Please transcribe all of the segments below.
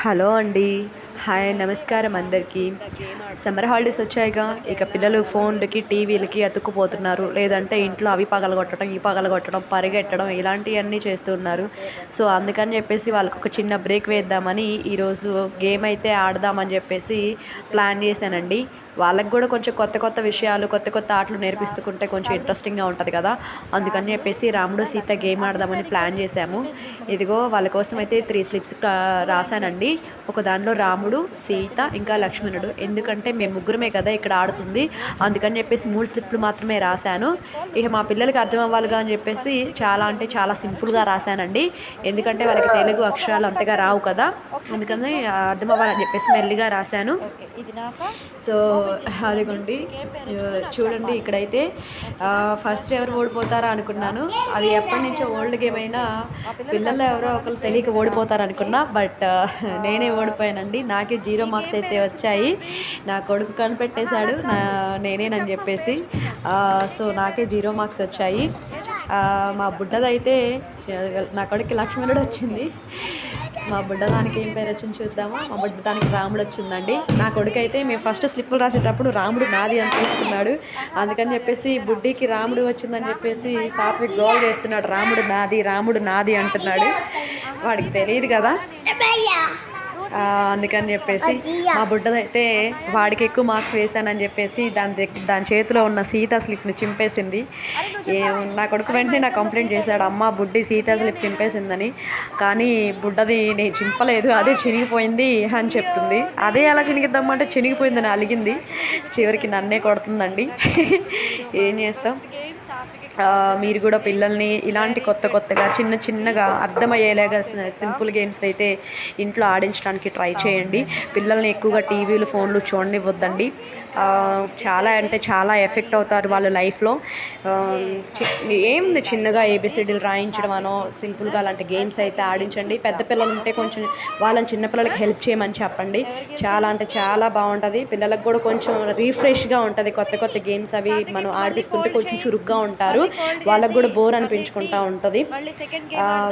Hello అండి. Hi నమస్కారం అందరికీ. సమ్మర్ హాలిడేస్ వచ్చాయిగా, ఇక పిల్లలు ఫోన్లకి టీవీలకి అతుక్కుపోతున్నారు. లేదంటే ఇంట్లో అవి పగలగొట్టడం, ఈ పగలగొట్టడం, పరిగెట్టడం ఇలాంటివన్నీ చేస్తున్నారు. సో అందుకని చెప్పేసి వాళ్ళకి ఒక చిన్న బ్రేక్ వేద్దామని ఈరోజు గేమ్ అయితే ఆడదామని చెప్పేసి ప్లాన్ చేశానండి. వాళ్ళకి కూడా కొంచెం కొత్త కొత్త విషయాలు, కొత్త కొత్త ఆటలు నేర్పిస్తుంటే కొంచెం ఇంట్రెస్టింగ్గా ఉంటుంది కదా. అందుకని చెప్పేసి రాముడు సీత గేమ్ ఆడదామని ప్లాన్ చేశాము. ఇదిగో వాళ్ళ కోసం అయితే 3 స్లిప్స్ రాశానండి. ఒక దాంట్లో రాముడు, సీత, ఇంకా లక్ష్మణుడు. ఎందుకంటే మేము ముగ్గురమే కదా ఇక్కడ ఆడుతుంది, అందుకని చెప్పేసి 3 స్లిప్లు మాత్రమే రాశాను. ఇక మా పిల్లలకి అర్థం అవ్వాలిగా అని చెప్పేసి చాలా అంటే చాలా సింపుల్గా రాశానండి. ఎందుకంటే వాళ్ళకి తెలుగు అక్షరాలు అంతగా రావు కదా, అందుకని అర్థం అవ్వాలని చెప్పేసి మెల్లిగా రాశాను. సో అదిగోండి, చూడండి ఇక్కడైతే ఫస్ట్ ఎవరు ఓడిపోతారా అనుకున్నాను. అది ఎప్పటి నుంచో ఓల్డ్ గేమ్ అయినా పిల్లల్లో ఎవరో ఒకరు తెలియక ఓడిపోతారు అనుకున్నా, బట్ నేనే ఓడిపోయానండి. నాకే 0 మార్క్స్ అయితే వచ్చాయి. నా కొడుకు కనిపెట్టేశాడు నేనేనని చెప్పేసి. సో నాకే 0 మార్క్స్ వచ్చాయి. మా బుడ్డదైతే నా కొడుకు లక్ష్మణుడు వచ్చింది. మా బుడ్డదానికి ఏం పేరు వచ్చింది చూద్దామా. మా బుడ్డదానికి రాముడు వచ్చిందండి. నా కొడుకు అయితే మేము ఫస్ట్ స్లిప్పులు రాసేటప్పుడు రాముడు నాది అని తీసుకున్నాడు. అందుకని చెప్పేసి బుడ్డికి రాముడు వచ్చిందని చెప్పేసి సాత్విక్ గోల్ చేస్తున్నాడు, రాముడు నాది, రాముడు నాది అంటున్నాడు. వాడికి తెలియదు కదా, అందుకని చెప్పేసి మా బుడ్డదైతే వాడికి ఎక్కువ మార్క్స్ వేశానని చెప్పేసి దాని చేతిలో ఉన్న సీతా స్లిప్ని చింపేసింది. నా కొడుకు వెంటనే నాకు కంప్లైంట్ చేశాడు, అమ్మ బుడ్డి సీతా స్లిప్ చింపేసిందని. కానీ బుడ్డది నేను చింపలేదు, అదే చినిగిపోయింది అని చెప్తుంది. అదే అలా చినిగిద్దామంటే చినిగిపోయిందని అలిగింది. చివరికి నన్నే కొడుతుందండి. ఏం చేస్తాం. మీరు కూడా పిల్లల్ని ఇలాంటి కొత్త కొత్తగా చిన్న చిన్నగా అర్థమయ్యేలాగా సింపుల్ గేమ్స్ అయితే ఇంట్లో ఆడించడానికి ట్రై చేయండి. పిల్లల్ని ఎక్కువగా టీవీలు, ఫోన్లు చూడనివ్వద్దండి. చాలా అంటే చాలా ఎఫెక్ట్ అవుతారు వాళ్ళ లైఫ్లో. ఏముంది, చిన్నగా ఏబిసిడీలు రాయించడం అనో సింపుల్గా అలాంటి గేమ్స్ అయితే ఆడించండి. పెద్ద పిల్లలు ఉంటే కొంచెం వాళ్ళని చిన్నపిల్లలకి హెల్ప్ చేయమని చెప్పండి. చాలా అంటే చాలా బాగుంటుంది. పిల్లలకు కూడా కొంచెం రీఫ్రెష్గా ఉంటుంది. కొత్త కొత్త గేమ్స్ అవి మనం ఆడిపిస్తుంటే కొంచెం చురుగ్గా ఉంటారు. వాళ్ళకు కూడా బోర్ అనిపించుకుంటూ ఉంటుంది.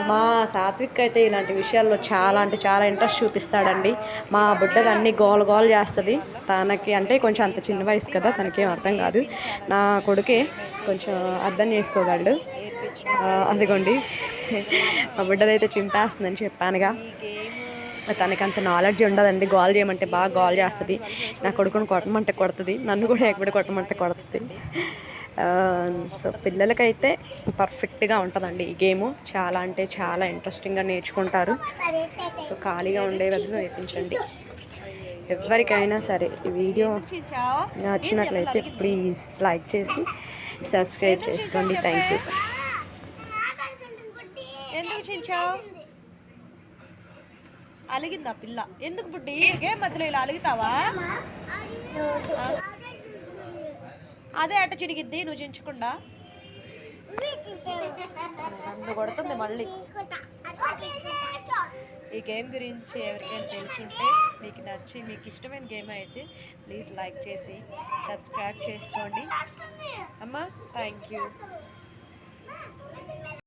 మా సాత్విక్ అయితే ఇలాంటి విషయాల్లో చాలా అంటే చాలా ఇంట్రెస్ట్ చూపిస్తాడండి. మా బుడ్డది అన్ని గోల గోల చేస్తుంది. తనకి అంటే కొంచెం అంత చిన్న వయసు కదా, తనకేం అర్థం కాదు. నా కొడుకే కొంచెం అర్థం చేసుకోగలడు. అదిగోండి, మా బుడ్డదైతే చింపేస్తుందని చెప్పానుగా. తనకి అంత నాలెడ్జ్ ఉండదండి. గోల్ చేయమంటే బాగా గోల్ చేస్తుంది. నా కొడుకుని కొట్టమంటే కొడుతుంది, నన్ను కూడా ఎక్కడ కొట్టమంటే కొడుతుంది. సో పిల్లలకైతే పర్ఫెక్ట్గా ఉంటుందండి ఈ గేము. చాలా అంటే చాలా ఇంట్రెస్టింగ్గా నేర్చుకుంటారు. సో ఖాళీగా ఉండే బదులు నేర్పించండి. ఎవరికైనా సరే ఈ వీడియో నచ్చినట్లయితే ప్లీజ్ లైక్ చేసి సబ్స్క్రైబ్ చేసుకోండి. Thank you. ఎందుకు చించావు? అలిగిందా పిల్ల? ఎందుకు బుడ్డి గేమ్ మధ్యలో ఇలా అలుగుతావా? అదే అట్ట చిరిగిద్ది నువ్వు చించకుండా. నన్ను కొడుతుంది మళ్ళీ. ఈ గేమ్ గురించి ఎవరికైనా తెలుసుంటే, మీకు నచ్చి మీకు ఇష్టమైన గేమ్ అయితే ప్లీజ్ లైక్ చేసి సబ్స్క్రైబ్ చేసుకోండి అమ్మా. Thank you.